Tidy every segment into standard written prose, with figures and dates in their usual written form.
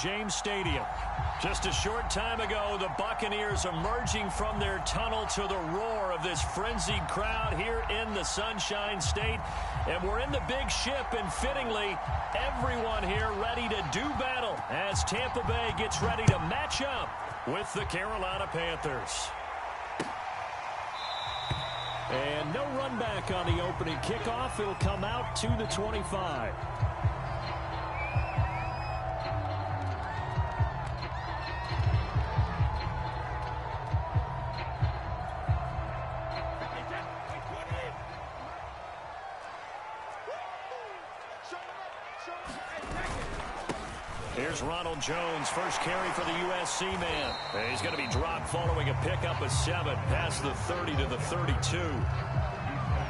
James Stadium. Just a short time ago, the Buccaneers emerging from their tunnel to the roar of this frenzied crowd here in the Sunshine State. And we're in the big ship, and fittingly, everyone here ready to do battle as Tampa Bay gets ready to match up with the Carolina Panthers. And no run back on the opening kickoff. It'll come out to the 25. Here's Ronald Jones, first carry for the USC man. He's going to be dropped following a pickup of 7 past the 30 to the 32.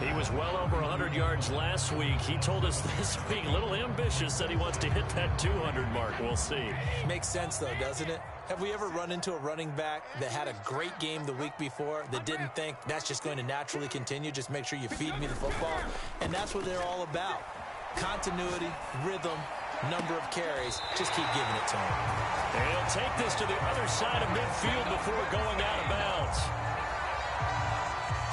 He was well over 100 yards last week. He told us this week, a little ambitious, said he wants to hit that 200 mark. We'll see. Makes sense, though, doesn't it? Have we ever run into a running back that had a great game the week before that didn't think that's just going to naturally continue? Just make sure you feed me the football. And that's what they're all about. Continuity, rhythm, number of carries. Just keep giving it to him. And he'll take this to the other side of midfield before going out of bounds.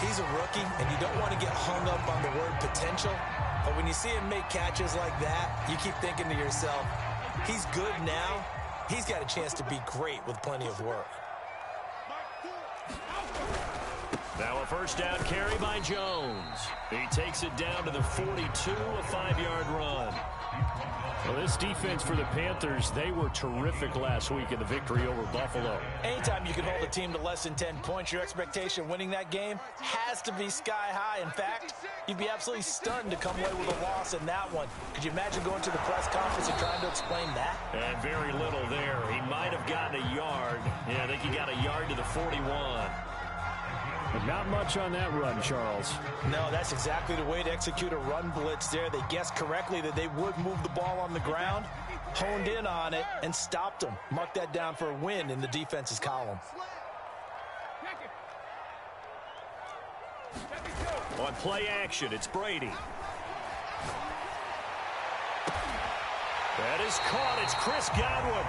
He's a rookie, and you don't want to get hung up on the word potential. But when you see him make catches like that, you keep thinking to yourself, he's good now. He's got a chance to be great with plenty of work. Now a first down carry by Jones. He takes it down to the 42, a 5-yard run. Well, this defense for the Panthers, they were terrific last week in the victory over Buffalo. Anytime you can hold a team to less than 10 points, your expectation winning that game has to be sky high. In fact, you'd be absolutely stunned to come away with a loss in that one. Could you imagine going to the press conference and trying to explain that? And very little there. He might have gotten a yard. Yeah, I think he got a yard to the 41. But not much on that run, Charles. No, that's exactly the way to execute a run blitz there. They guessed correctly that they would move the ball on the ground, honed in on it, and stopped them. Mark that down for a win in the defense's column. On play action, it's Brady. That is caught. It's Chris Godwin.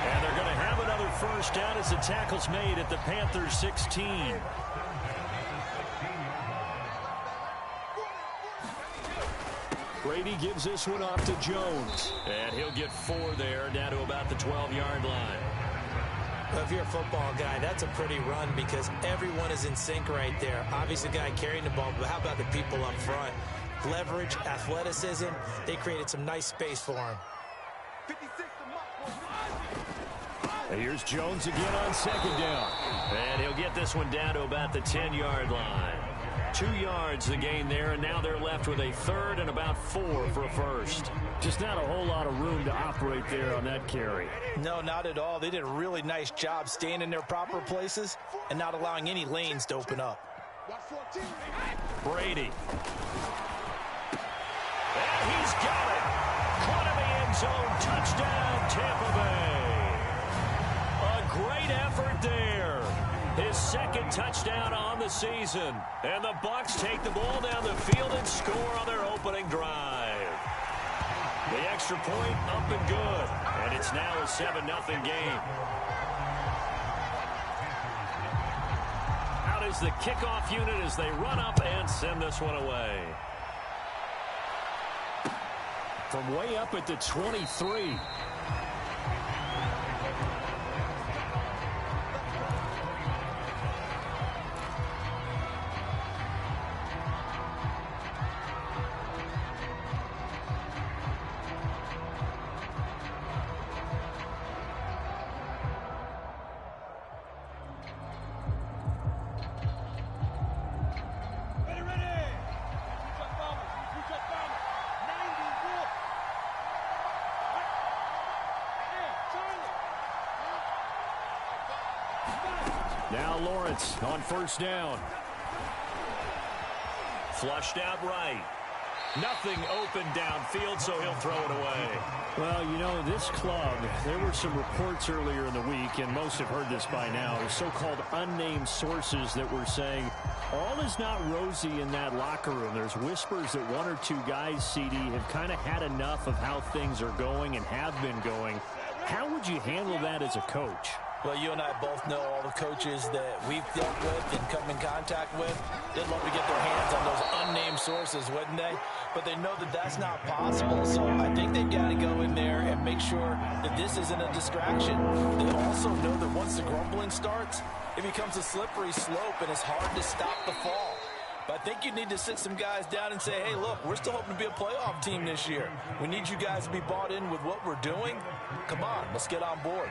And they're going to have another first down as the tackle's made at the Panthers 16. Brady gives this one off to Jones. And he'll get 4 there, down to about the 12-yard line. Well, if you're a football guy, that's a pretty run because everyone is in sync right there. Obviously, the guy carrying the ball, but how about the people up front? Leverage, athleticism, they created some nice space for him. And here's Jones again on second down. And he'll get this one down to about the 10-yard line. 2 yards the gain there, and now they're left with a third and about 4 for a first. Just not a whole lot of room to operate there on that carry. No, not at all. They did a really nice job staying in their proper places and not allowing any lanes to open up. Brady. And he's got it. Caught in the end zone. Touchdown, Tampa Bay. A great effort there. His second touchdown on the season. And the Bucs take the ball down the field and score on their opening drive. The extra point up and good. And it's now a 7-0 game. Out is the kickoff unit as they run up and send this one away. From way up at the 23. Now Lawrence on first down. Flushed out right. Nothing open downfield, so he'll throw it away. Well, you know, this club, there were some reports earlier in the week, and most have heard this by now, so-called unnamed sources that were saying all is not rosy in that locker room. There's whispers that 1 or 2 guys, CD, have kind of had enough of how things are going and have been going. How would you handle that as a coach? Well, you and I both know all the coaches that we've dealt with and come in contact with. They'd love to get their hands on those unnamed sources, wouldn't they? But they know that that's not possible, so I think they've got to go in there and make sure that this isn't a distraction. They also know that once the grumbling starts, it becomes a slippery slope, and it's hard to stop the fall. But I think you need to sit some guys down and say, hey, look, we're still hoping to be a playoff team this year. We need you guys to be bought in with what we're doing. Come on, let's get on board.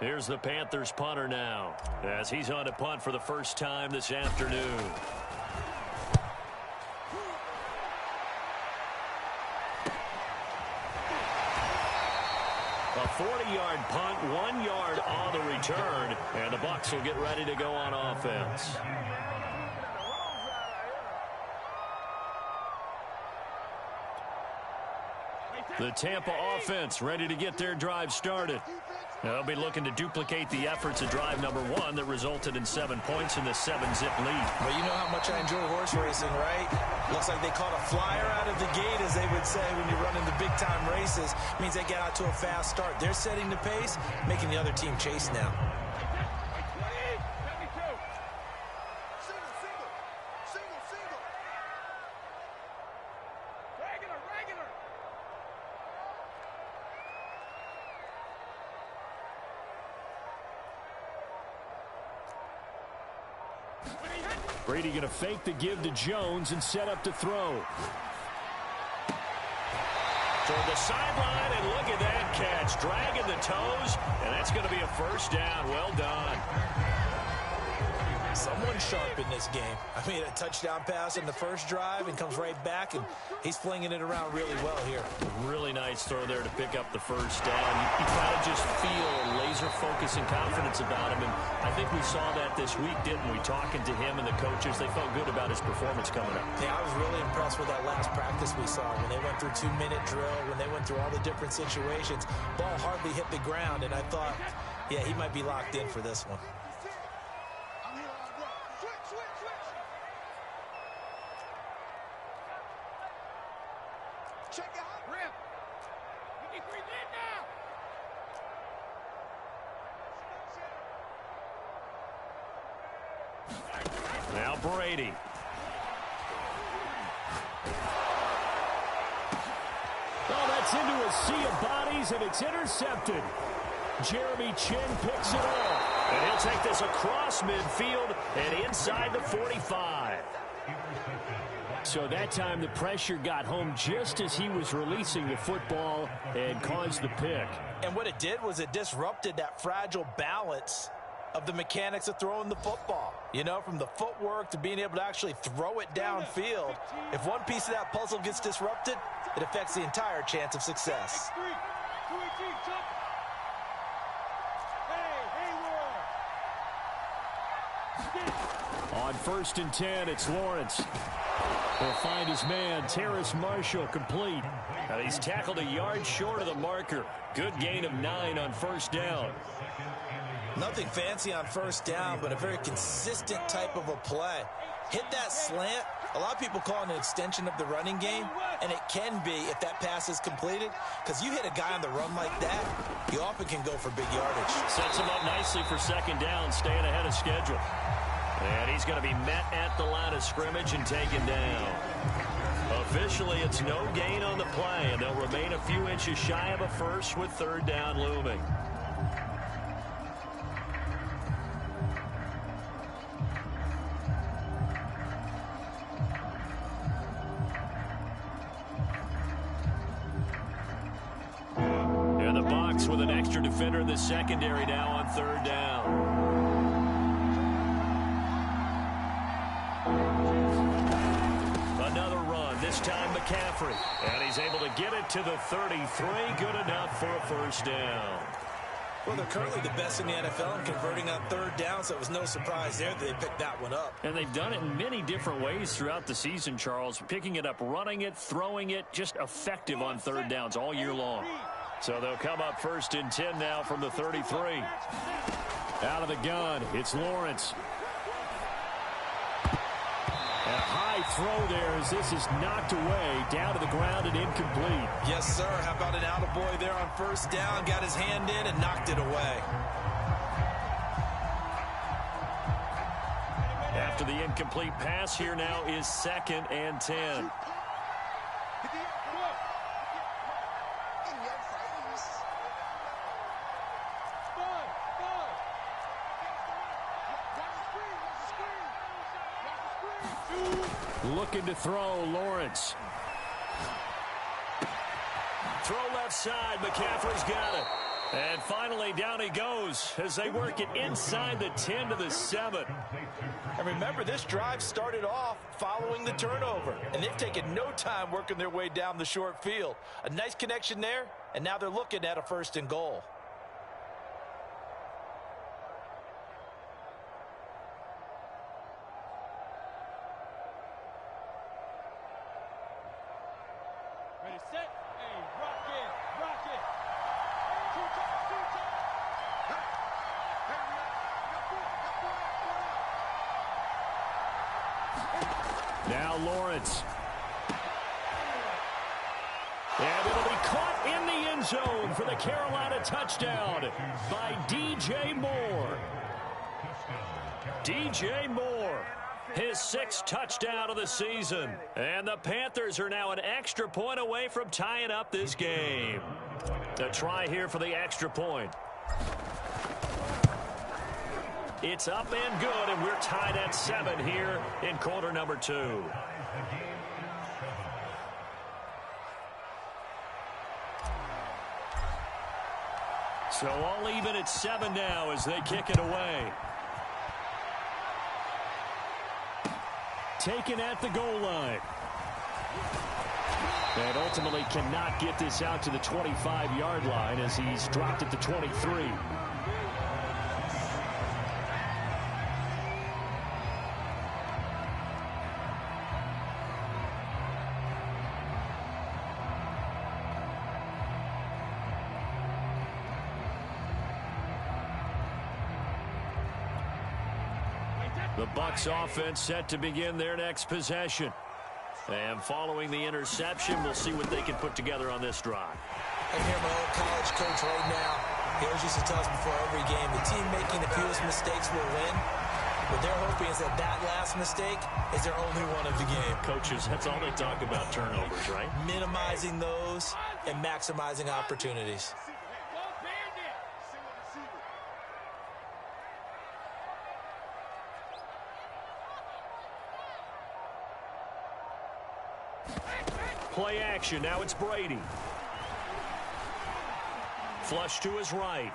Here's the Panthers punter now, as he's on to punt for the first time this afternoon. A 40-yard punt, 1 yard on the return, and the Bucs will get ready to go on offense. The Tampa offense ready to get their drive started. They'll be looking to duplicate the efforts of drive number 1 that resulted in 7 points in the 7-zip lead. Well, you know how much I enjoy horse racing, right? Looks like they caught a flyer out of the gate, as they would say when you're running the big-time races. Means they get out to a fast start. They're setting the pace, making the other team chase now. Brady going to fake the give to Jones and set up to throw. Toward the sideline, and look at that catch. Dragging the toes, and that's going to be a first down. Well done. Someone sharp in this game. I mean, a touchdown pass in the first drive and comes right back, and he's flinging it around really well here. Really nice throw there to pick up the first down. You kind of just feel laser focus and confidence about him, and I think we saw that this week, didn't we? Talking to him and the coaches, they felt good about his performance coming up. Yeah, I was really impressed with that last practice we saw when they went through 2-minute drill, when they went through all the different situations. Ball hardly hit the ground, and I thought, yeah, he might be locked in for this one. Check out. Rip. 53 dead now. Now Brady. Oh, that's into a sea of bodies, and it's intercepted. Jeremy Chin picks it off. And he'll take this across midfield and inside the 45. So that time the pressure got home just as he was releasing the football and caused the pick. And what it did was it disrupted that fragile balance of the mechanics of throwing the football. You know, from the footwork to being able to actually throw it downfield. If one piece of that puzzle gets disrupted, it affects the entire chance of success. On 1st and 10, it's Lawrence. He'll find his man, Terrace Marshall, complete. And he's tackled a yard short of the marker. Good gain of 9 on first down. Nothing fancy on first down, but a very consistent type of a play. Hit that slant. A lot of people call it an extension of the running game, and it can be if that pass is completed, because you hit a guy on the run like that, he often can go for big yardage. Sets him up nicely for second down, staying ahead of schedule. And he's going to be met at the line of scrimmage and taken down. Officially, it's no gain on the play, and they'll remain a few inches shy of a first with third down looming. And the Bucs with an extra defender in the secondary now on third down. Another run, this time McCaffrey. And he's able to get it to the 33. Good enough for a first down. Well, they're currently the best in the NFL in converting on third down, so it was no surprise there that they picked that one up. And they've done it in many different ways throughout the season, Charles. Picking it up, running it, throwing it, just effective on third downs all year long. So they'll come up 1st and 10 now from the 33. Out of the gun, it's Lawrence. A high throw there as this is knocked away, down to the ground and incomplete. Yes, sir. How about an attaboy there on 1st down? Got his hand in and knocked it away. After the incomplete pass, here now is 2nd and 10. Looking to throw, Lawrence. Throw left side, McCaffrey's got it. And finally, down he goes as they work it inside the 10 to the 7. And remember, this drive started off following the turnover, and they've taken no time working their way down the short field. A nice connection there, and now they're looking at a 1st and goal. Ready, set, hey, rock it, rock it. Now Lawrence. And it'll be caught in the end zone for the Carolina touchdown by DJ Moore. DJ Moore, his 6th touchdown of the season. And the Panthers are now an extra point away from tying up this game. A try here for the extra point. It's up and good, and we're tied at 7 here in quarter number 2. So all even at 7 now as they kick it away. Taken at the goal line. And ultimately cannot get this out to the 25-yard line as he's dropped at the 23. The Bucs offense set to begin their next possession. And following the interception, we'll see what they can put together on this drive. I hear my old college coach right now. He always used to tell us before every game, the team making the fewest mistakes will win. What they're hoping is that that last mistake is their only one of the game. Coaches, that's all they talk about, turnovers, right? Minimizing those and maximizing opportunities. Play action. Now it's Brady. Flush to his right.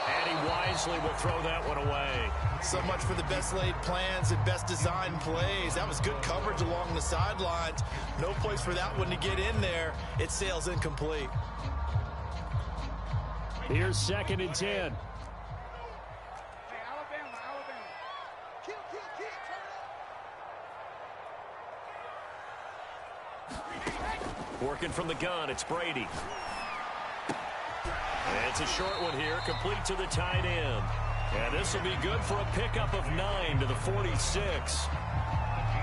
And he wisely will throw that one away. So much for the best laid plans and best designed plays. That was good coverage along the sidelines. No place for that one to get in there. It sails incomplete. Here's 2nd and 10. Working from the gun, it's Brady. And it's a short one here, complete to the tight end. And this will be good for a pickup of 9 to the 46.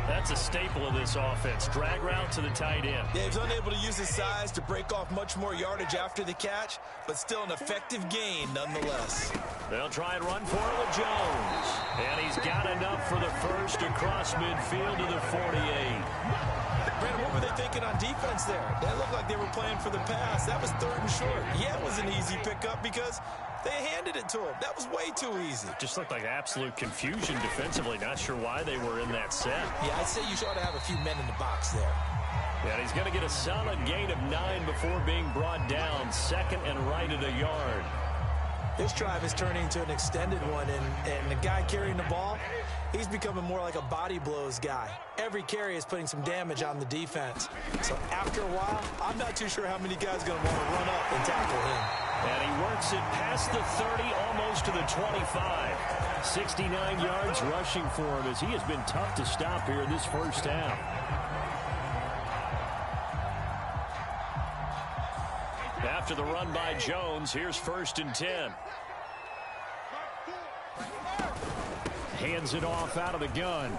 That's a staple of this offense. Drag route to the tight end. Yeah, he's unable to use his size to break off much more yardage after the catch, but still an effective gain nonetheless. They'll try and run for it with Jones. And he's got enough for the first across midfield to the 48. Brandon, what were they thinking on defense there? That looked like they were playing for the pass. That was 3rd and short. Yeah, it was an easy pickup because they handed it to him. That was way too easy. Just looked like absolute confusion defensively. Not sure why they were in that set. Yeah, I'd say you ought to have a few men in the box there. And he's going to get a solid gain of 9 before being brought down. 2nd and right at a yard. This drive is turning into an extended one, and the guy carrying the ball, he's becoming more like a body blows guy. Every carry is putting some damage on the defense. So after a while, I'm not too sure how many guys are going to want to run up and tackle him. And he works it past the 30, almost to the 25. 69 yards rushing for him as he has been tough to stop here in this first half. After the run by Jones, here's 1st and 10. Hands it off out of the gun.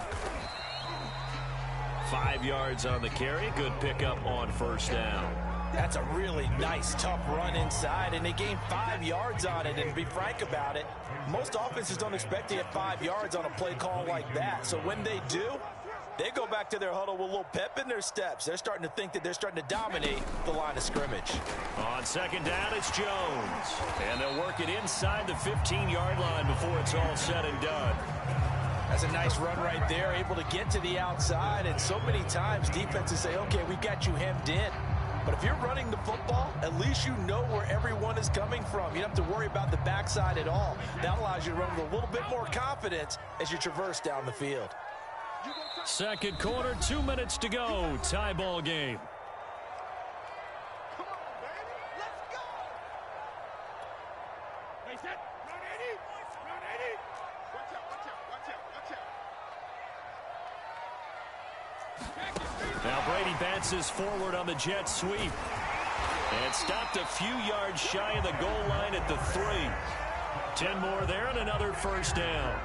5 yards on the carry. Good pickup on 1st down. That's a really nice, tough run inside, and they gained 5 yards on it. And to be frank about it, most offenses don't expect to get 5 yards on a play call like that. So when they do, they go back to their huddle with a little pep in their steps. They're starting to think that they're starting to dominate the line of scrimmage. On 2nd down, it's Jones. And they'll work it inside the 15-yard line before it's all said and done. That's a nice run right there, able to get to the outside. And so many times defenses say, okay, we got you hemmed in. But if you're running the football, at least you know where everyone is coming from. You don't have to worry about the backside at all. That allows you to run with a little bit more confidence as you traverse down the field. 2nd quarter, 2 minutes to go. Tie ball game. Come on, baby. Let's go. Hey, set. Run, Eddie. Run, Eddie. Watch out, watch out, watch out, watch out. Now Brady bounces forward on the jet sweep. And stopped a few yards shy of the goal line at the 3. 10 more there and another 1st down.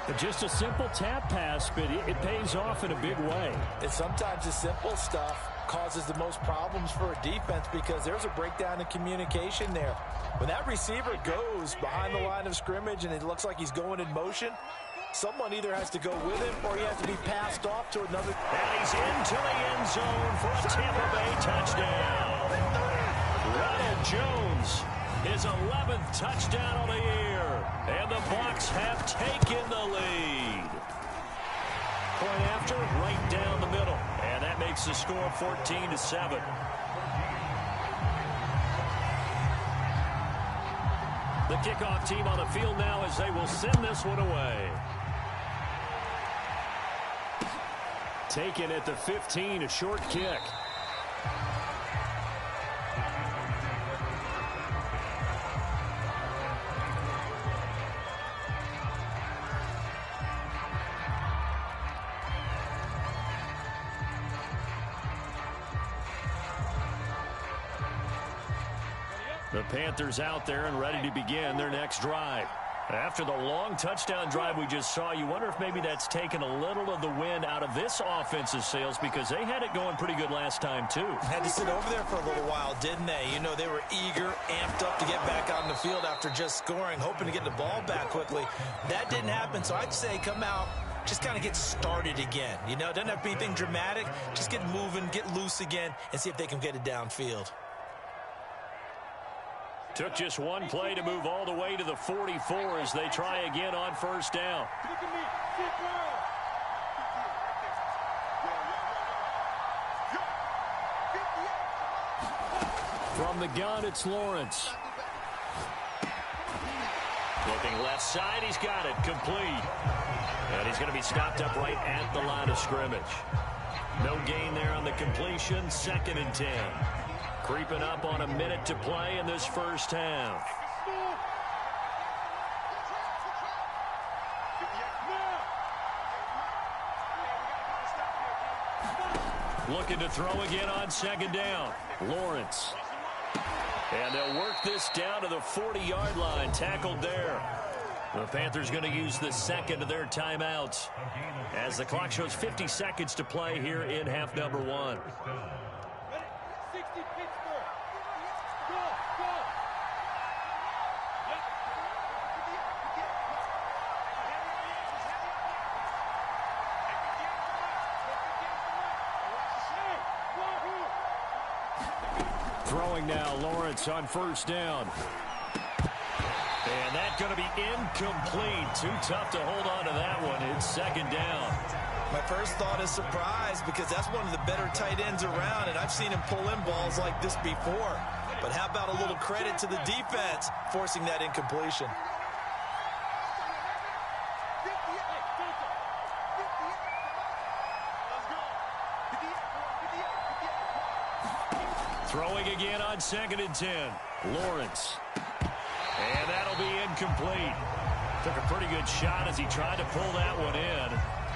But just a simple tap pass, but it pays off in a big way. And sometimes the simple stuff causes the most problems for a defense because there's a breakdown in communication there. When that receiver goes behind the line of scrimmage and it looks like he's going in motion, someone either has to go with him or he has to be passed off to another. And he's into the end zone for a Tampa Bay touchdown. Ronald Jones, his 11th touchdown of the year. And the Bucs have taken the lead. Point after, right down the middle. And that makes the score 14-7. The kickoff team on the field now as they will send this one away. Taken at the 15, a short kick. The Panthers out there and ready to begin their next drive. After the long touchdown drive we just saw, you wonder if maybe that's taken a little of the wind out of this offensive sails because they had it going pretty good last time too. Had to sit over there for a little while, didn't they? You know, they were eager, amped up to get back on the field after just scoring, hoping to get the ball back quickly. That didn't happen, so I'd say come out, just kind of get started again. You know, it doesn't have to be anything dramatic. Just get moving, get loose again, and see if they can get it downfield. Took just one play to move all the way to the 44 as they try again on 1st down. Look at me. Sit down. From the gun, it's Lawrence. Looking left side, he's got it, complete. And he's going to be stopped up right at the line of scrimmage. No gain there on the completion, 2nd and 10. Creeping up on a minute to play in this first half. Looking to throw again on 2nd down. Lawrence. And they'll work this down to the 40-yard line. Tackled there. The Panthers going to use the 2nd of their timeouts as the clock shows 50 seconds to play here in half number 1. 60 Pittsburgh. Go, go. Throwing now, Lawrence on 1st down. And that's going to be incomplete. Too tough to hold on to that one. It's 2nd down. My first thought is surprise because that's one of the better tight ends around, and I've seen him pull in balls like this before. But how about a little credit to the defense forcing that incompletion? Throwing again on 2nd and 10. Lawrence. And that'll be incomplete. Took a pretty good shot as he tried to pull that one in.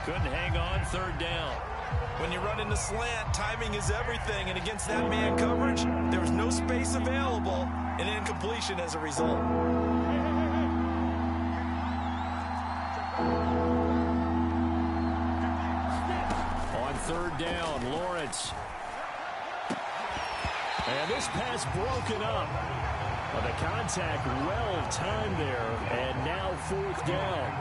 Couldn't hang on third down. When you run in the slant, timing is everything. And against that man coverage, there was no space available. And incompletion as a result. On third down, Lawrence. And this pass broken up. Well, the contact well timed there. And now fourth down.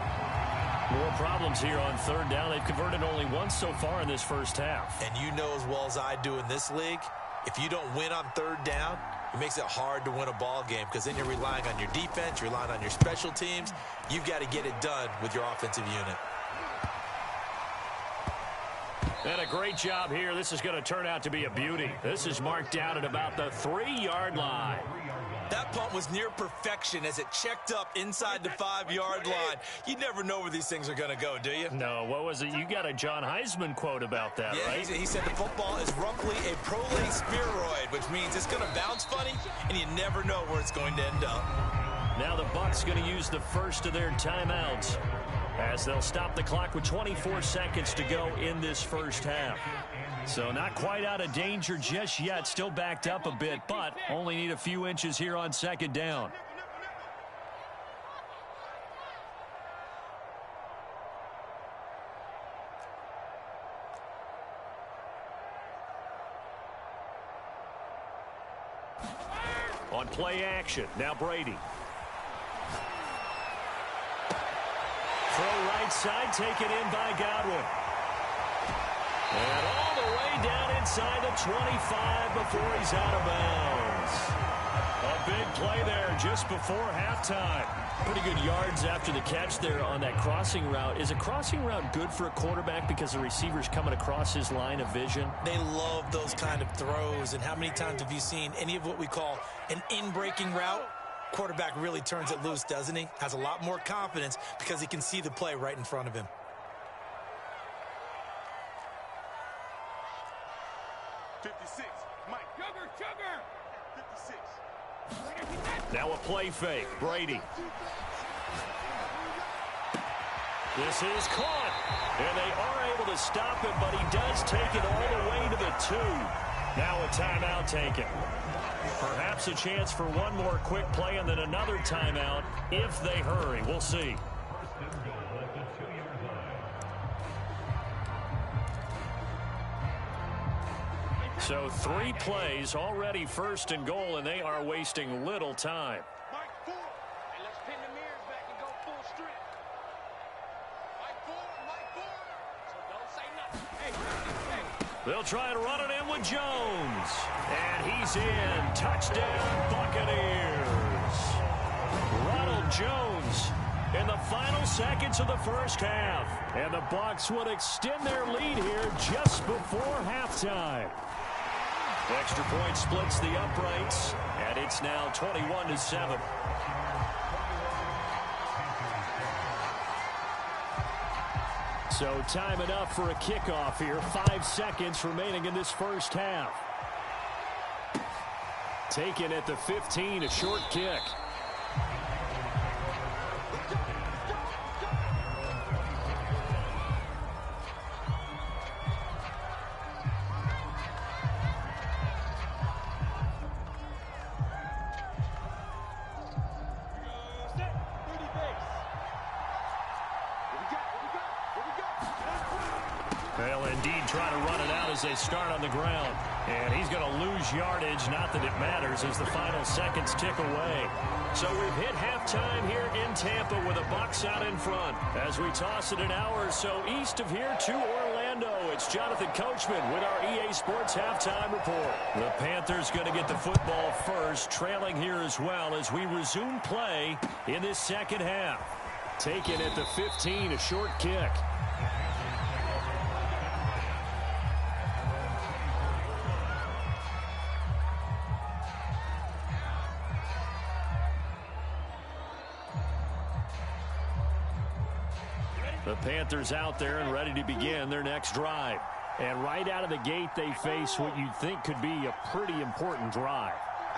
More problems here on third down. They've converted only once so far in this first half. And you know as well as I do in this league, if you don't win on third down, it makes it hard to win a ball game because then you're relying on your defense, you're relying on your special teams. You've got to get it done with your offensive unit. And a great job here. This is going to turn out to be a beauty. This is marked down at about the 3-yard line. That punt was near perfection as it checked up inside the 5-yard line. You never know where these things are going to go, do you? No, what was it? You got a John Heisman quote about that, yeah, right? He said the football is roughly a prolate spheroid, which means it's going to bounce funny, and you never know where it's going to end up. Now the Bucs going to use the first of their timeouts as they'll stop the clock with 24 seconds to go in this first half. So not quite out of danger just yet. Still backed up a bit, but only need a few inches here on second down. On play action, now Brady. Throw right side, taken in by Godwin. And all the way down inside the 25 before he's out of bounds. A big play there just before halftime. Pretty good yards after the catch there on that crossing route. Is a crossing route good for a quarterback because the receiver's coming across his line of vision? They love those kind of throws. And how many times have you seen any of what we call an in-breaking route? Quarterback really turns it loose, doesn't he? Has a lot more confidence because he can see the play right in front of him. Now a play fake. Brady. This is caught. And they are able to stop him, but he does take it all the way to the 2. Now a timeout taken. Perhaps a chance for one more quick play and then another timeout if they hurry. We'll see. So 3 plays, already first and goal, and they are wasting little time. Let's pin the mirrors back and go full strength. Mike 4. So don't say nothing. Hey. They'll try and run it in with Jones. And he's in. Touchdown, Buccaneers. Ronald Jones in the final seconds of the first half. And the Bucs would extend their lead here just before halftime. Extra point splits the uprights, and it's now 21-7. So time enough for a kickoff here. 5 seconds remaining in this first half. Taken at the 15, a short kick. They'll indeed try to run it out as they start on the ground. And he's going to lose yardage. Not that it matters as the final seconds tick away. So we've hit halftime here in Tampa with the Bucs out in front. As we toss it an hour or so east of here to Orlando, it's Jonathan Coachman with our EA Sports Halftime Report. The Panthers going to get the football first, trailing here as well as we resume play in this second half. Taken at the 15, a short kick. The Panthers out there and ready to begin their next drive. And right out of the gate, they face what you'd think could be a pretty important drive.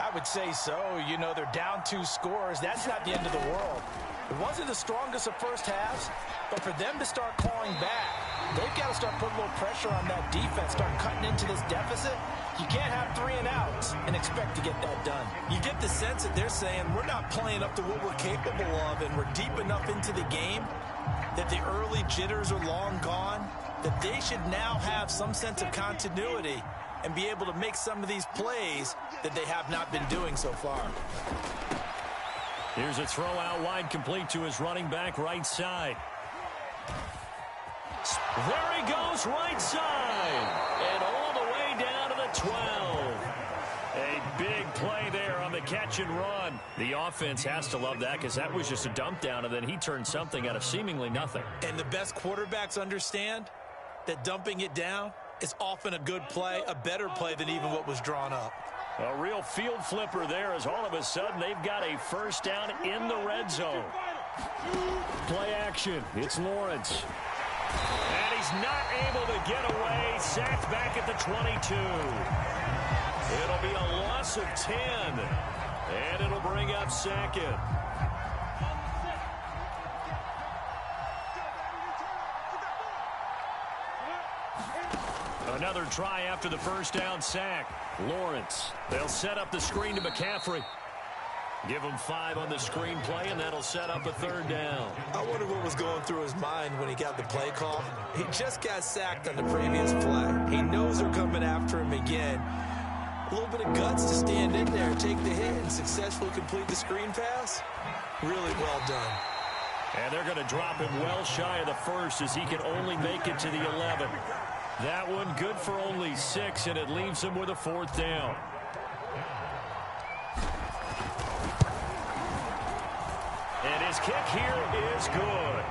I would say so. You know, they're down 2 scores. That's not the end of the world. It wasn't the strongest of first halves, but for them to start clawing back, they've got to start putting a little pressure on that defense, start cutting into this deficit. You can't have 3 and outs and expect to get that done. You get the sense that they're saying we're not playing up to what we're capable of, and we're deep enough into the game that the early jitters are long gone, that they should now have some sense of continuity and be able to make some of these plays that they have not been doing so far. Here's a throw out wide, complete to his running back right side. There he goes, right side. And all the way down to the 12. A big play there on the catch and run. The offense has to love that because that was just a dump down, and then he turned something out of seemingly nothing. And the best quarterbacks understand that dumping it down is often a good play, a better play than even what was drawn up. A real field flipper there as all of a sudden they've got a first down in the red zone. Play action. It's Lawrence. And he's not able to get away. Sacked back at the 22. It'll be a loss of 10. And it'll bring up second. Another try after the first down sack. Lawrence. They'll set up the screen to McCaffrey. Give him 5 on the screen play, and that'll set up a third down. I wonder what was going through his mind when he got the play call. He just got sacked on the previous play. He knows they're coming after him again. A little bit of guts to stand in there, take the hit, and successfully complete the screen pass. Really well done. And they're going to drop him well shy of the first as he can only make it to the 11. That one good for only 6, and it leaves him with a 4th down. And his kick here is good.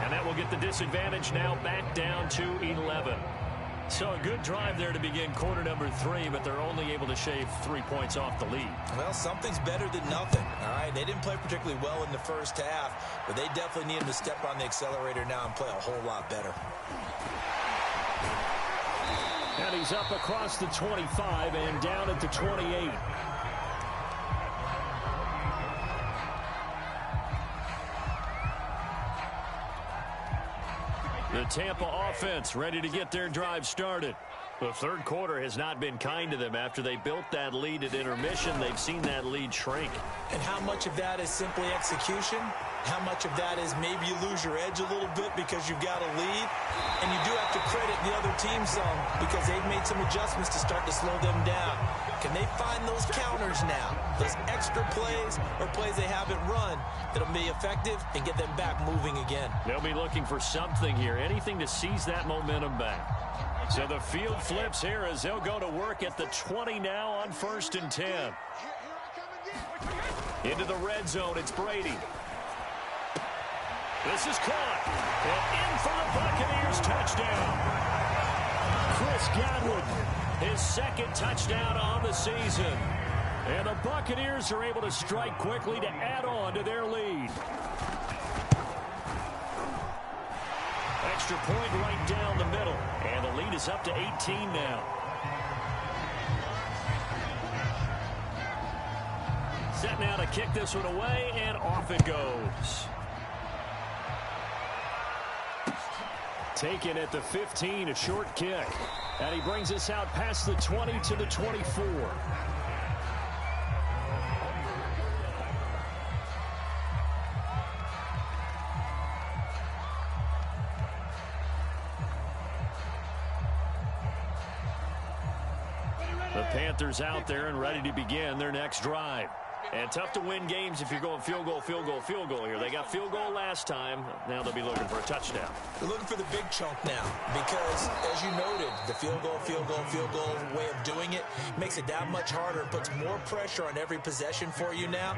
And that will get the disadvantage now back down to 11. So a good drive there to begin quarter number 3, but they're only able to shave 3 points off the lead. Well, something's better than nothing, all right? They didn't play particularly well in the first half, but they definitely need him to step on the accelerator now and play a whole lot better. And he's up across the 25 and down at the 28. The Tampa offense ready to get their drive started. The third quarter has not been kind to them. After they built that lead at intermission, they've seen that lead shrink. And how much of that is simply execution? How much of that is maybe you lose your edge a little bit because you've got a lead? And you do have to credit the other team some because they've made some adjustments to start to slow them down. Can they find those counters now, those extra plays or plays they haven't run that'll be effective and get them back moving again? They'll be looking for something here, anything to seize that momentum back. So the field flips here as they'll go to work at the 20 now on 1st and 10. Into the red zone, it's Brady. This is caught. And in for the Buccaneers touchdown. Chris Godwin, his 2nd touchdown on the season. And the Buccaneers are able to strike quickly to add on to their lead. Extra point right down the middle. And the lead is up to 18 now. Set now to kick this one away, and off it goes. Taken at the 15, a short kick. And he brings us out past the 20 to the 24. The Panthers out there and ready to begin their next drive. And tough to win games if you're going field goal, field goal, field goal here. They got field goal last time. Now they'll be looking for a touchdown. They're looking for the big chunk now because, as you noted, the field goal way of doing it makes it that much harder and puts more pressure on every possession for you now.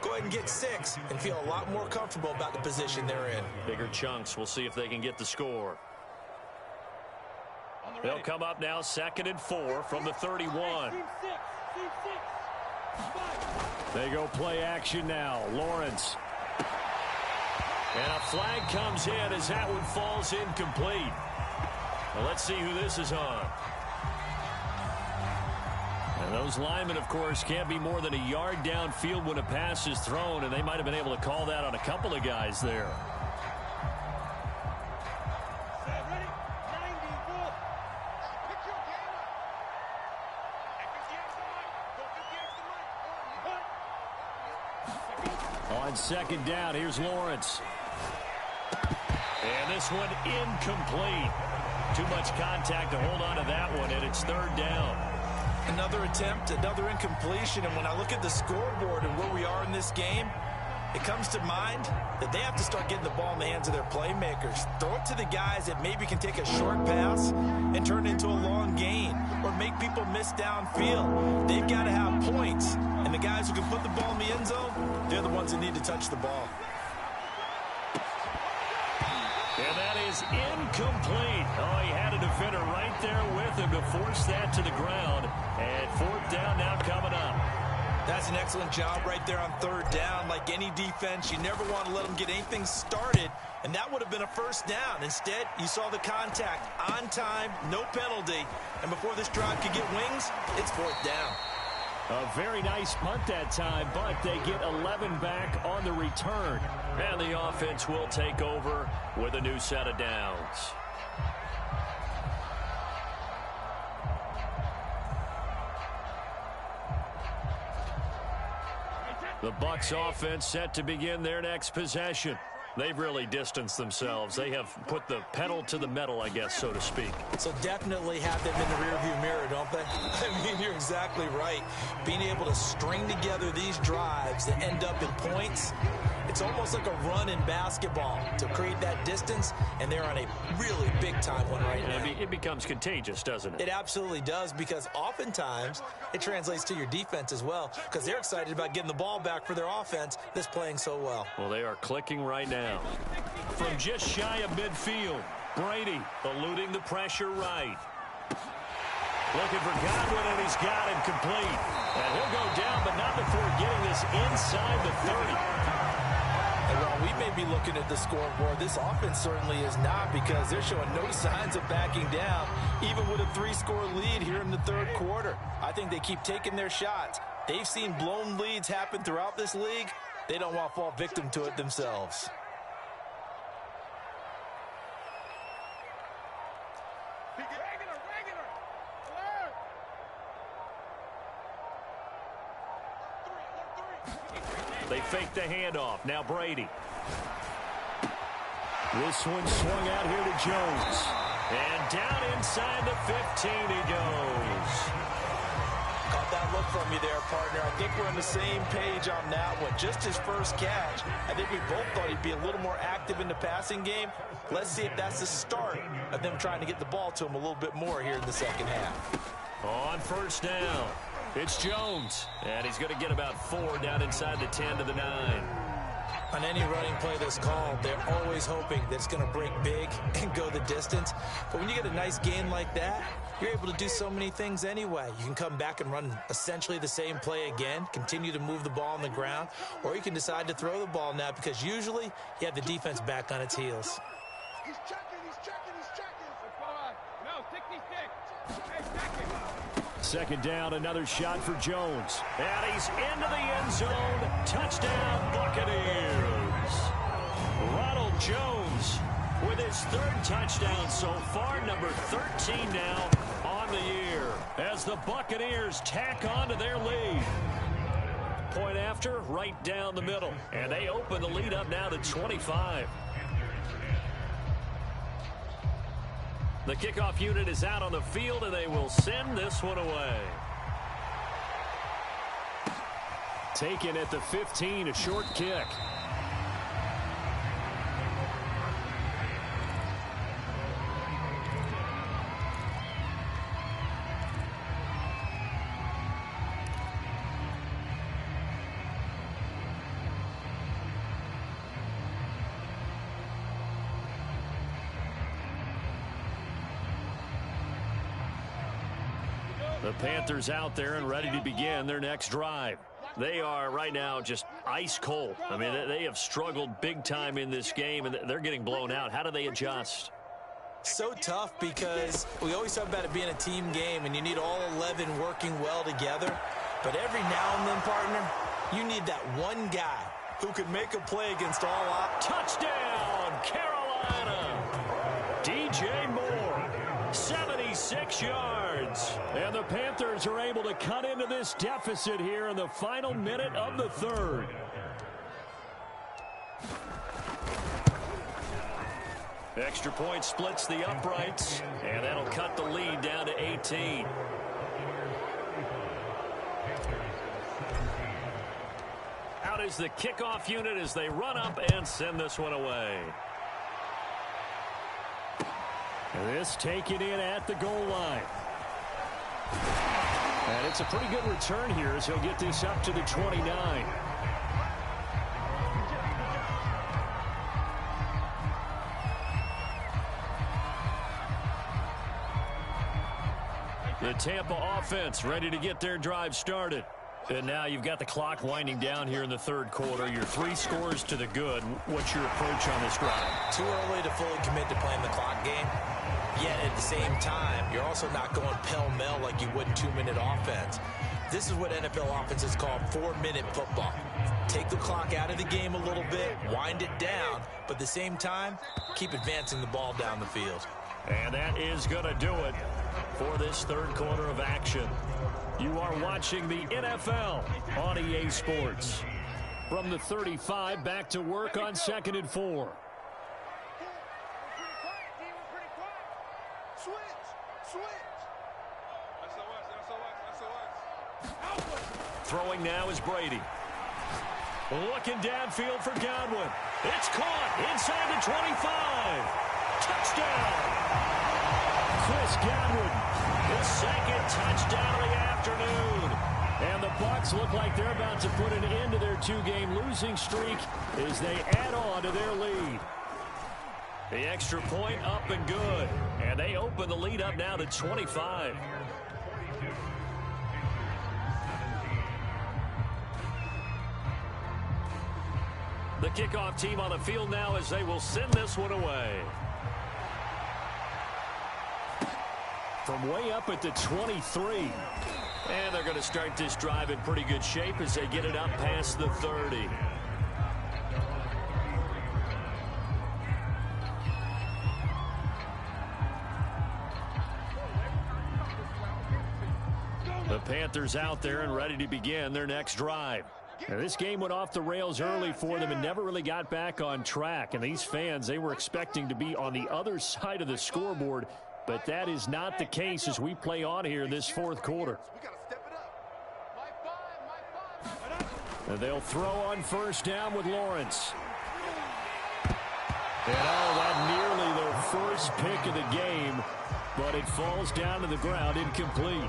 Go ahead and get 6 and feel a lot more comfortable about the position they're in. Bigger chunks. We'll see if they can get the score. They'll come up now 2nd and 4 from the 31. They go play action now. Lawrence. And a flag comes in as that one falls incomplete. Well, let's see who this is on. And those linemen, of course, can't be more than a yard downfield when a pass is thrown, and they might have been able to call that on a couple of guys there. On second down, here's Lawrence. And this one incomplete. Too much contact to hold on to that one, and it's third down. Another attempt, another incompletion, and when I look at the scoreboard and where we are in this game, it comes to mind that they have to start getting the ball in the hands of their playmakers. Throw it to the guys that maybe can take a short pass and turn it into a long gain or make people miss downfield. They've got to have points, and the guys who can put the ball in the end zone, they're the ones that need to touch the ball. And that is incomplete. Oh, he had a defender right there with him to force that to the ground. And fourth down now coming up. That's an excellent job right there on third down. Like any defense, you never want to let them get anything started, and that would have been a first down. Instead, you saw the contact on time, no penalty, and before this drive could get wings, it's fourth down. A very nice punt that time, but they get 11 back on the return. And the offense will take over with a new set of downs. The Bucs offense set to begin their next possession. They've really distanced themselves. They have put the pedal to the metal, I guess, so to speak. So definitely have them in the rearview mirror, don't they? I mean, you're exactly right. Being able to string together these drives that end up in points, it's almost like a run in basketball to create that distance, and they're on a really big-time one right now. It becomes contagious, doesn't it? It absolutely does, because oftentimes it translates to your defense as well, because they're excited about getting the ball back for their offense that's playing so well. Well, they are clicking right now. From just shy of midfield, Brady eluding the pressure right. Looking for Godwin, and he's got him complete. And he'll go down, but not before getting this inside the 30. And while we may be looking at the scoreboard, this offense certainly is not, because they're showing no signs of backing down, even with a 3-score lead here in the third quarter. I think they keep taking their shots. They've seen blown leads happen throughout this league. They don't want to fall victim to it themselves. They fake the handoff. Now Brady. This one swung out here to Jones. And down inside the 15 he goes. Caught that look from you there, partner. I think we're on the same page on that one. Just his first catch. I think we both thought he'd be a little more active in the passing game. Let's see if that's the start of them trying to get the ball to him a little bit more here in the second half. On first down, it's Jones. And he's going to get about 4 down inside the 10 to the 9. On any running play that's called, they're always hoping that it's going to break big and go the distance. But when you get a nice gain like that, you're able to do so many things anyway. You can come back and run essentially the same play again, continue to move the ball on the ground, or you can decide to throw the ball now, because usually you have the defense back on its heels. He's checking, he's checking, he's checking. No, stick. Hey, checking. Second down, another shot for Jones. And he's into the end zone. Touchdown, Buccaneers. Ronald Jones with his 3rd touchdown so far, number 13 now on the year, as the Buccaneers tack on to their lead. Point after, right down the middle. And they open the lead up now to 25. The kickoff unit is out on the field, and they will send this one away. Taken at the 15, a short kick. The Panthers out there and ready to begin their next drive. They are right now just ice cold. I mean, they have struggled big time in this game, and they're getting blown out. How do they adjust? So tough because we always talk about it being a team game and you need all 11 working well together. But every now and then, partner, you need that one guy who can make a play against all odds. Touchdown, Carolina. DJ Moore, 76 yards. And the Panthers are able to cut into this deficit here in the final minute of the third. Extra point splits the uprights, and that'll cut the lead down to 18. Out is the kickoff unit as they run up and send this one away. This taken in at the goal line. And it's a pretty good return here as he'll get this up to the 29. The Tampa offense ready to get their drive started. And now you've got the clock winding down here in the third quarter. You're 3 scores to the good. What's your approach on this drive? Too early to fully commit to playing the clock game. Yet at the same time, you're also not going pell-mell like you would in 2-minute offense. This is what NFL offenses call 4-minute football. Take the clock out of the game a little bit, wind it down, but at the same time, keep advancing the ball down the field. And that is going to do it for this third quarter of action. You are watching the NFL on EA Sports. From the 35, back to work on 2nd and 4. Throwing now is Brady. Looking downfield for Godwin. It's caught inside the 25. Touchdown. Chris Godwin, his second touchdown of the afternoon. And the Bucs look like they're about to put an end to their 2-game losing streak as they add on to their lead. The extra point up and good. And they open the lead up now to 25. The kickoff team on the field now as they will send this one away. From way up at the 23. And they're going to start this drive in pretty good shape as they get it up past the 30. The Panthers out there and ready to begin their next drive. Now, this game went off the rails early for them and never really got back on track. And these fans, they were expecting to be on the other side of the scoreboard. But that is not the case as we play on here in this fourth quarter. And they'll throw on first down with Lawrence. And that nearly their first pick of the game. But it falls down to the ground incomplete.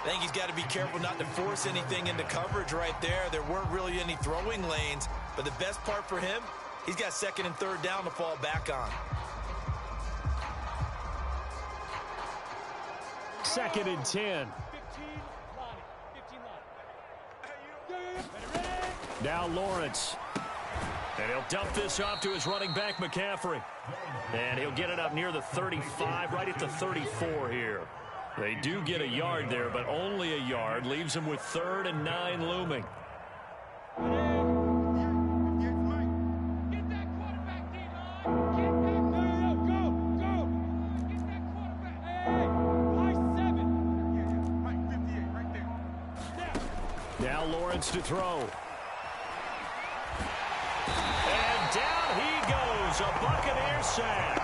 I think he's got to be careful not to force anything into coverage right there. There weren't really any throwing lanes. But the best part for him, he's got 2nd and 3rd down to fall back on. 2nd and 10. Now Lawrence. And he'll dump this off to his running back, McCaffrey. And he'll get it up near the 35, right at the 34 here. They do get a yard there, but only a yard. Leaves them with 3rd and 9 looming. Now Lawrence to throw. And down he goes. A Buccaneer sack.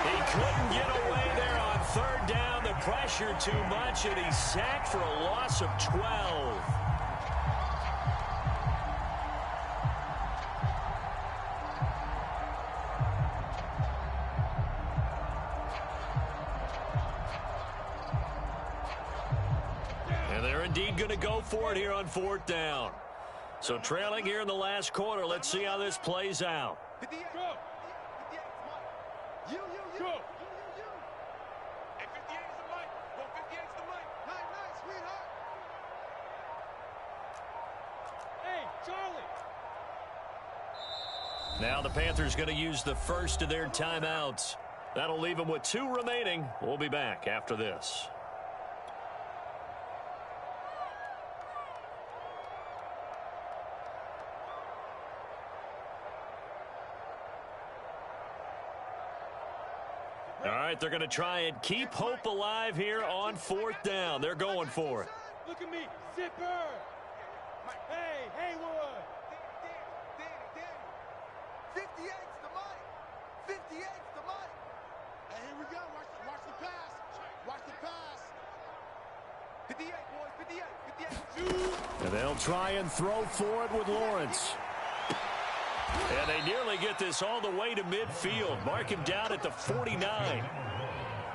He couldn't get away there on 3rd down. The pressure too much, and he's sacked for a loss of 12. And they're indeed going to go for it here on 4th down. So trailing here in the last quarter. Let's see how this plays out. Now the Panthers going to use the first of their timeouts. That'll leave him with 2 remaining. We'll be back after this. All right, they're going to try and keep hope alive here on 4th down. They're going for it. Look at me, Zipper. Hey, Haywood. 58's the money. 58's the money. Hey, here we go. Watch the pass. Watch the pass. 58, boys. 58. And they'll try and throw for it with Lawrence. And they nearly get this all the way to midfield. Mark him down at the 49.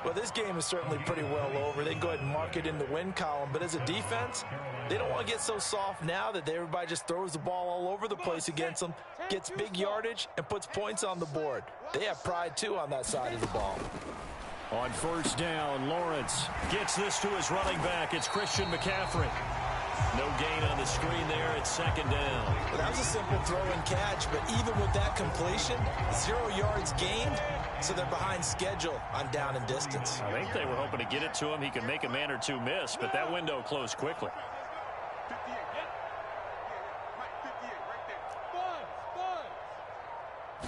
Well, this game is certainly pretty well over. They can go ahead and mark it in the win column. But as a defense, they don't want to get so soft now that everybody just throws the ball all over the place against them, gets big yardage, and puts points on the board. They have pride, too, on that side of the ball. On 1st down, Lawrence gets this to his running back. It's Christian McCaffrey. No gain on the screen there. It's 2nd down. Well, that was a simple throw and catch, but even with that completion, 0 yards gained, so they're behind schedule on down and distance. I think they were hoping to get it to him. He could make a man or 2 miss, but that window closed quickly. 58,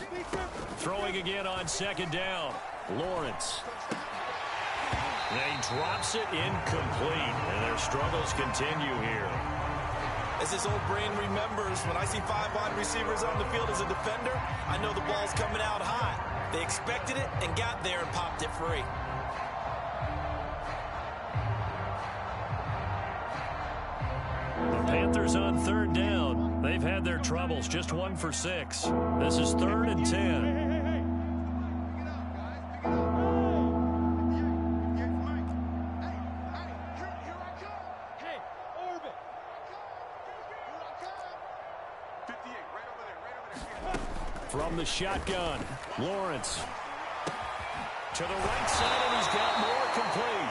right there. Throwing again on 2nd down. Lawrence. And he drops it incomplete, and their struggles continue here. As his old brain remembers, when I see 5 wide receivers on the field as a defender, I know the ball's coming out high. They expected it and got there and popped it free. The Panthers on 3rd down. They've had their troubles, just 1 for 6. This is 3rd and 10. From the shotgun, Lawrence to the right side, and he's got more complete.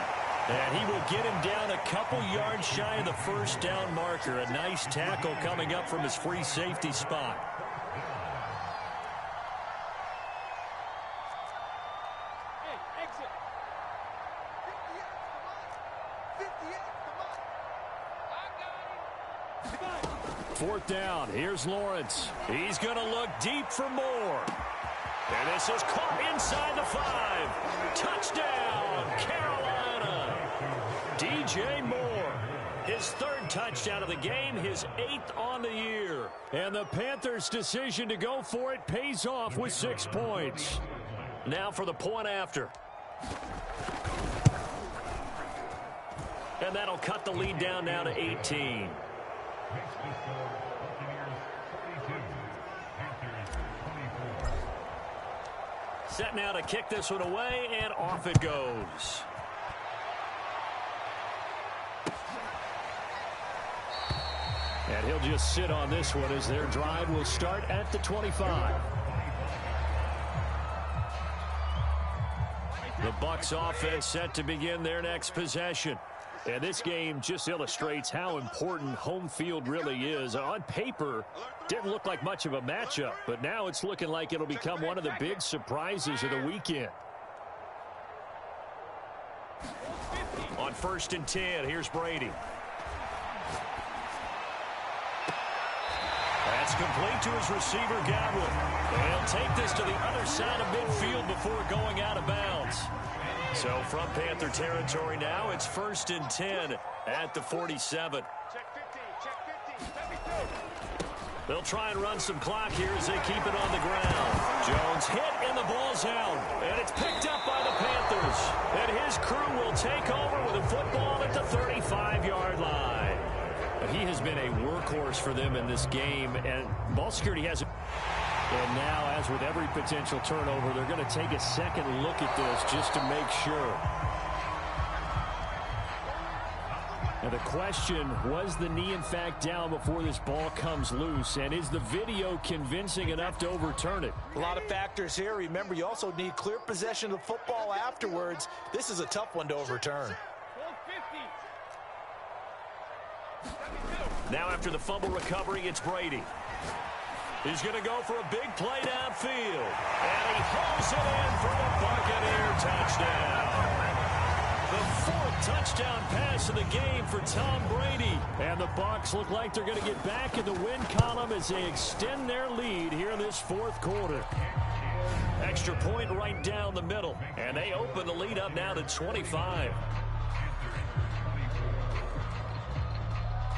And he will get him down a couple yards shy of the 1st down marker. A nice tackle coming up from his free safety spot. Hey, exit. 58's the money. 58's the money. I got him. 4th down. Here's Lawrence. He's going to look deep for more. And this is caught inside the 5. Touchdown, Carolina. DJ Moore. His 3rd touchdown of the game, his 8th on the year. And the Panthers' decision to go for it pays off with 6 points. Now for the point after. And that'll cut the lead down now to 18. Set now to kick this one away, and off it goes. And he'll just sit on this one as their drive will start at the 25. The Bucs offense set to begin their next possession. And this game just illustrates how important home field really is. On paper, didn't look like much of a matchup, but now it's looking like it'll become one of the big surprises of the weekend. On 1st and 10, here's Brady. That's complete to his receiver, Godwin. And he'll take this to the other side of midfield before going out of bounds. So from Panther territory now, it's 1st and 10 at the 47. They'll try and run some clock here as they keep it on the ground. Jones hit and the ball's out. And it's picked up by the Panthers. And his crew will take over with a football at the 35-yard line. But he has been a workhorse for them in this game. And ball security has... And now, as with every potential turnover, they're going to take a second look at this just to make sure. And the question, was the knee in fact down before this ball comes loose? And is the video convincing enough to overturn it? A lot of factors here. Remember, you also need clear possession of the football afterwards. This is a tough one to overturn. Now after the fumble recovery, it's Brady. He's going to go for a big play downfield. And he hauls it in for the Buccaneer touchdown. The fourth touchdown pass of the game for Tom Brady. And the Bucs look like they're going to get back in the win column as they extend their lead here in this fourth quarter. Extra point right down the middle. And they open the lead up now to 25.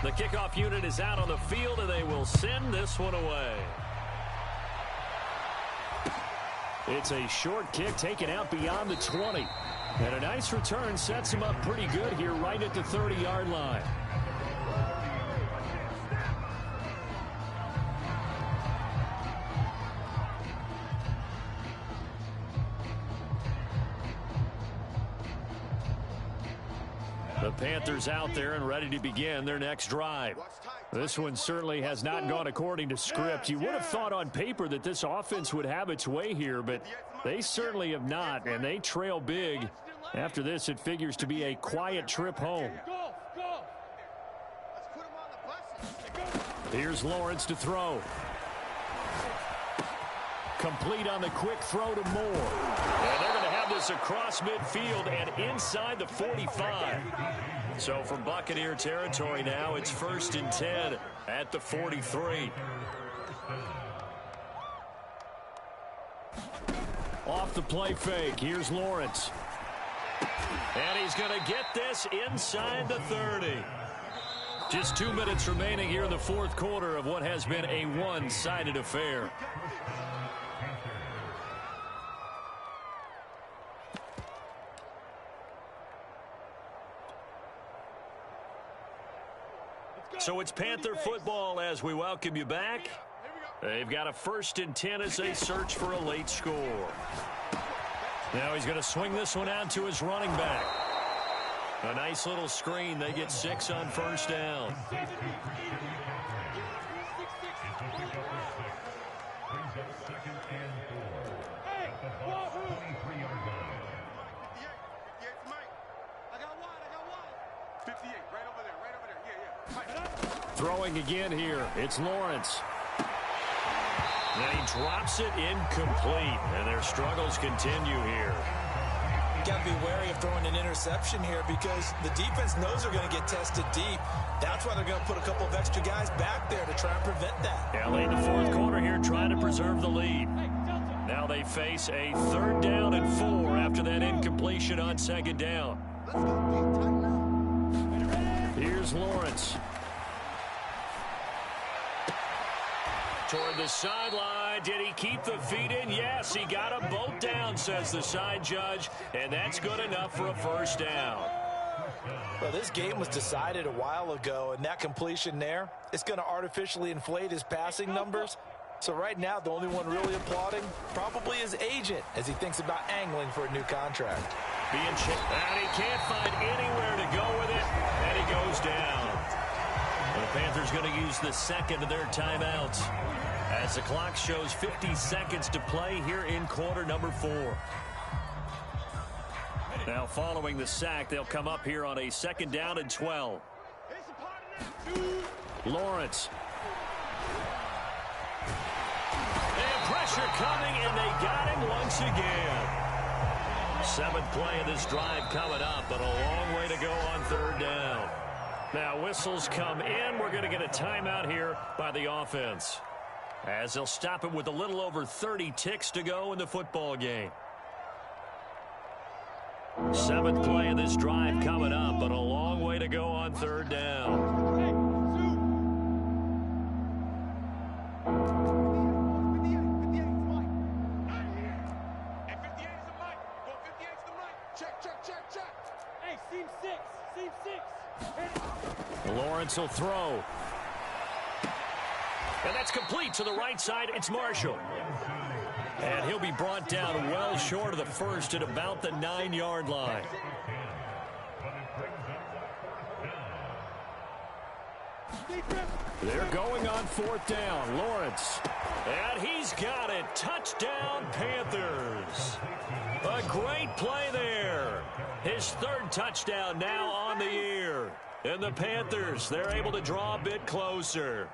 The kickoff unit is out on the field, and they will send this one away. It's a short kick taken out beyond the 20. And a nice return sets him up pretty good here right at the 30-yard line. The Panthers out there and ready to begin their next drive. This one certainly has not gone according to script. You would have thought on paper that this offense would have its way here, but they certainly have not, and they trail big. After this, it figures to be a quiet trip home. Here's Lawrence to throw. Complete on the quick throw to Moore. And they're going to have this across midfield and inside the 45. So from Buccaneer territory now, it's 1st and 10 at the 43. Off the play fake, here's Lawrence. And he's going to get this inside the 30. Just 2 minutes remaining here in the fourth quarter of what has been a one-sided affair. So it's Panther football as we welcome you back. They've got a 1st and 10 as they search for a late score. Now he's going to swing this one out to his running back. A nice little screen. They get 6 on 1st down. Throwing again here. It's Lawrence. And he drops it incomplete. And their struggles continue here. Got to be wary of throwing an interception here because the defense knows they're going to get tested deep. That's why they're going to put a couple of extra guys back there to try and prevent that. Yeah, late in the fourth quarter here trying to preserve the lead. Now they face a 3rd down and 4 after that incompletion on 2nd down. Here's Lawrence. Toward the sideline. Did he keep the feet in? Yes, he got them both down, says the side judge, and that's good enough for a 1st down. Well, this game was decided a while ago, and that completion there, it's going to artificially inflate his passing numbers. So right now, the only one really applauding probably his agent as he thinks about angling for a new contract. And he can't find anywhere to go with it, and he goes down. The Panthers going to use the 2nd of their timeouts as the clock shows 50 seconds to play here in quarter number 4. Now following the sack, they'll come up here on a 2nd down and 12. Lawrence. And pressure coming, and they got him once again. 7th play of this drive coming up, but a long way to go on 3rd down. Now whistles come in. We're going to get a timeout here by the offense, as they'll stop it with a little over 30 ticks to go in the football game. 7th play of this drive coming up, but a long way to go on 3rd down. Lawrence will throw. And that's complete to the right side. It's Marshall. And he'll be brought down well short of the 1st at about the 9-yard line. They're going on 4th down. Lawrence. And he's got it. Touchdown, Panthers. A great play there. His 3rd touchdown now on the year. And the Panthers, they're able to draw a bit closer.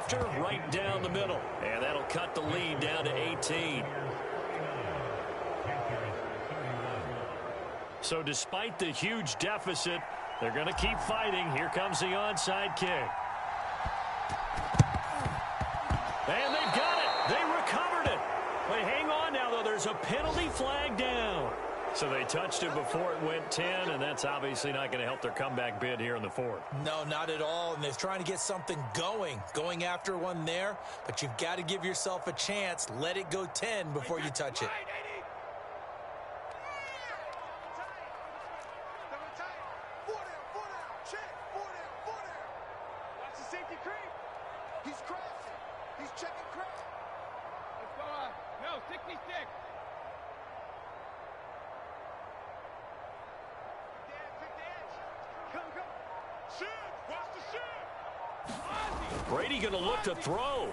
after, right down the middle. And that'll cut the lead down to 18. So despite the huge deficit, they're going to keep fighting. Here comes the onside kick. And they've got it. They recovered it. But hang on now, though. There's a penalty flag down. So they touched it before it went 10, and that's obviously not going to help their comeback bid here in the fourth. No, not at all. And they're trying to get something going after one there. But you've got to give yourself a chance. Let it go 10 before you touch it. He's crashing. He's checking crash. Let's go on. No, 66. Brady going to look to throw.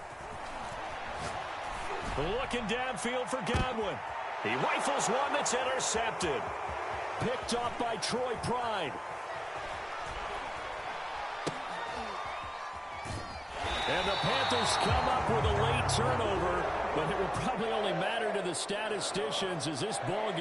Looking downfield for Godwin. He rifles one that's intercepted. Picked off by Troy Pride. And the Panthers come up with a late turnover, but it will probably only matter to the statisticians as this ball game